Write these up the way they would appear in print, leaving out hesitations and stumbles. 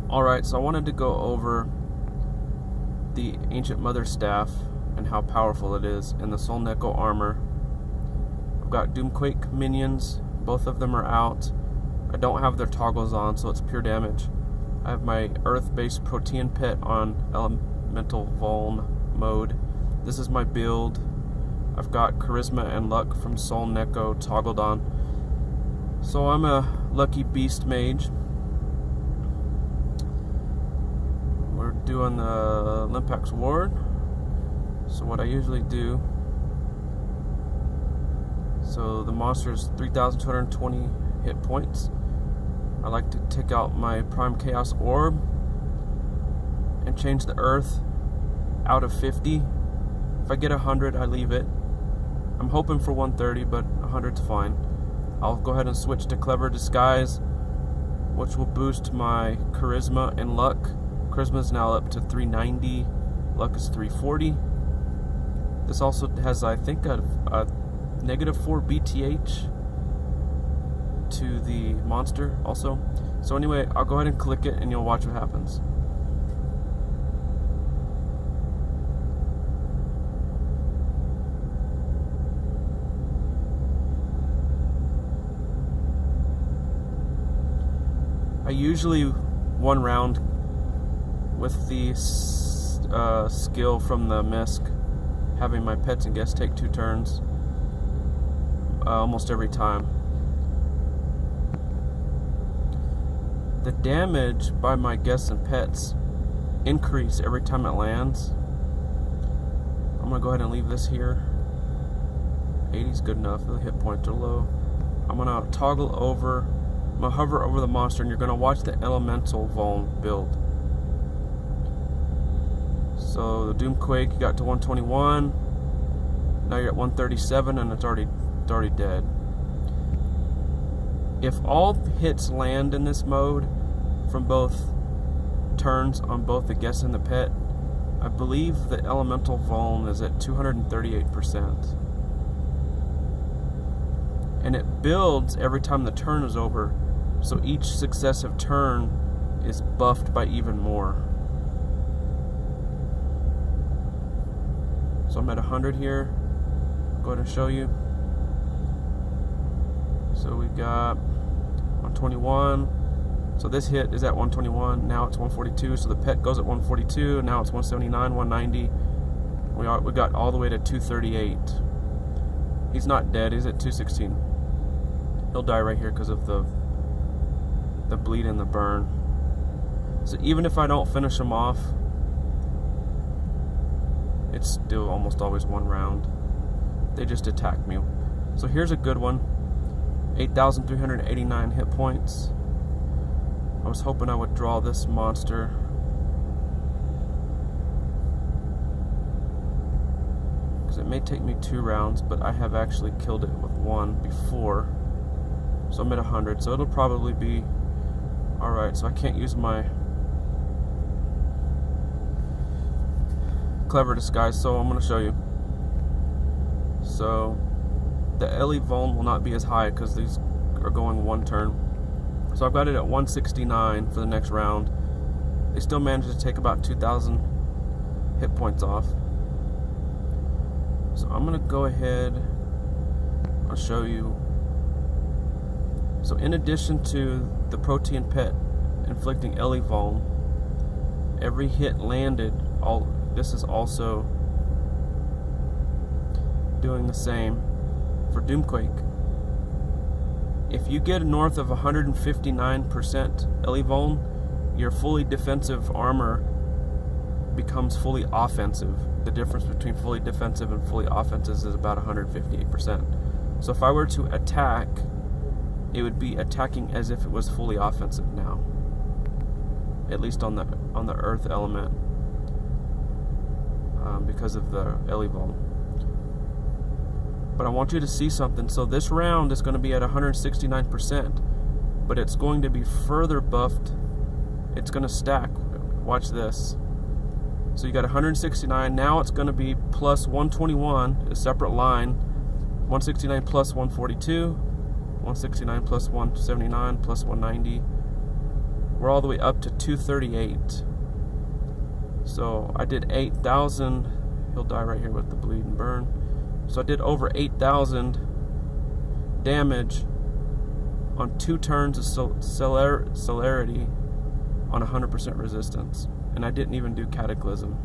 Alright, so I wanted to go over the Ancient Mother Staff and how powerful it is in the Soul Neko armor. I've got Doomquake minions, both of them are out. I don't have their toggles on, so it's pure damage. I have my Earth-based Protean Pit on Elemental Vuln mode. This is my build. I've got Charisma and Luck from Soul Neko toggled on. So I'm a lucky beast mage. We're doing the Limpax Ward. So what I usually do, so the monster's 3,220 hit points. I like to take out my Prime Chaos Orb and change the Earth out of 50. If I get 100, I leave it. I'm hoping for 130, but 100's fine. I'll go ahead and switch to Clever Disguise, which will boost my Charisma and Luck. Charisma is now up to 390, Luck is 340. This also has, I think, a -4 BTH to the monster also. So anyway, I'll go ahead and click it and you'll watch what happens. I usually one round with the skill from the misc, having my pets and guests take 2 turns almost every time. The damage by my guests and pets increase every time it lands. I'm gonna go ahead and leave this here. 80's good enough, the hit points are low. I'm gonna toggle over, I'm gonna hover over the monster, and you're gonna watch the Elemental Vuln build. So the Doomquake, you got to 121, now you're at 137 and it's already dead. If all hits land in this mode from both turns on both the guest and the pet, I believe the Elemental Vuln is at 238%. And it builds every time the turn is over, so each successive turn is buffed by even more. So I'm at 100 here. Go ahead and show you. So we've got 121. So this hit is at 121. Now it's 142. So the pet goes at 142. Now it's 179, 190. We got all the way to 238. He's not dead. He's at 216. He'll die right here because of the bleed and the burn. So even if I don't finish him off, it's still almost always one round. They just attack me. So here's a good one. 8,389 hit points. I was hoping I would draw this monster. Because it may take me 2 rounds, but I have actually killed it with 1 before. So I'm at 100, so it'll probably be alright. So I can't use my Clever Disguise, so I'm going to show you. So the Ele Vuln will not be as high because these are going 1 turn. So I've got it at 169 for the next round. They still managed to take about 2,000 hit points off. So I'm going to go ahead, I'll show you. So in addition to the Protean Pet inflicting Ele Vuln, every hit landed, this is also doing the same for Doomquake. If you get north of 159% Ele Vuln, your fully defensive armor becomes fully offensive. The difference between fully defensive and fully offensive is about 158%. So if I were to attack, it would be attacking as if it was fully offensive now, at least on the Earth element, because of the Ele Vuln. But I want you to see something. So this round is going to be at 169%, but it's going to be further buffed. It's going to stack. Watch this. So you got 169. Now it's going to be plus 121, a separate line. 169 plus 142. 169 plus 179 plus 190. we're all the way up to 238. So I did 8,000. He'll die right here with the bleed and burn. So I did over 8,000 damage on 2 turns of celerity on 100% resistance. And I didn't even do Cataclysm.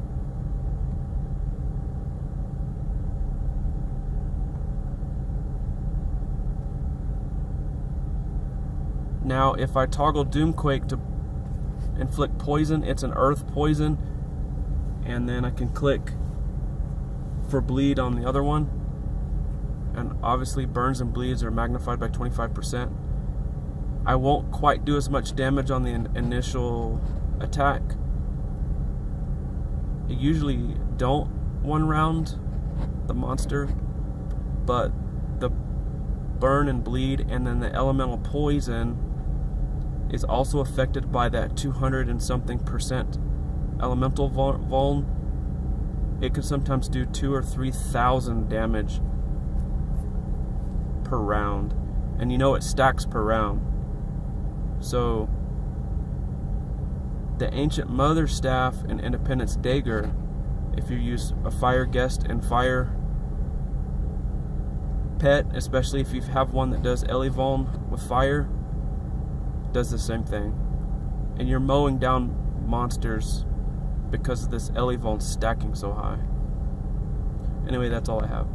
Now, if I toggle Doomquake to inflict poison, it's an earth poison, and then I can click for bleed on the other one, and obviously burns and bleeds are magnified by 25%. I won't quite do as much damage on the initial attack. I usually don't one round the monster, but the burn and bleed and then the elemental poison is also affected by that 200 and something percent elemental vuln. It could sometimes do 2,000 or 3,000 damage per round, and you know it stacks per round. So the Ancient Mother Staff and Independence Dagger, if you use a Fire Guest and Fire Pet, especially if you have one that does Elevuln with fire, does the same thing. And you're mowing down monsters because of this Elevuln stacking so high. Anyway, that's all I have.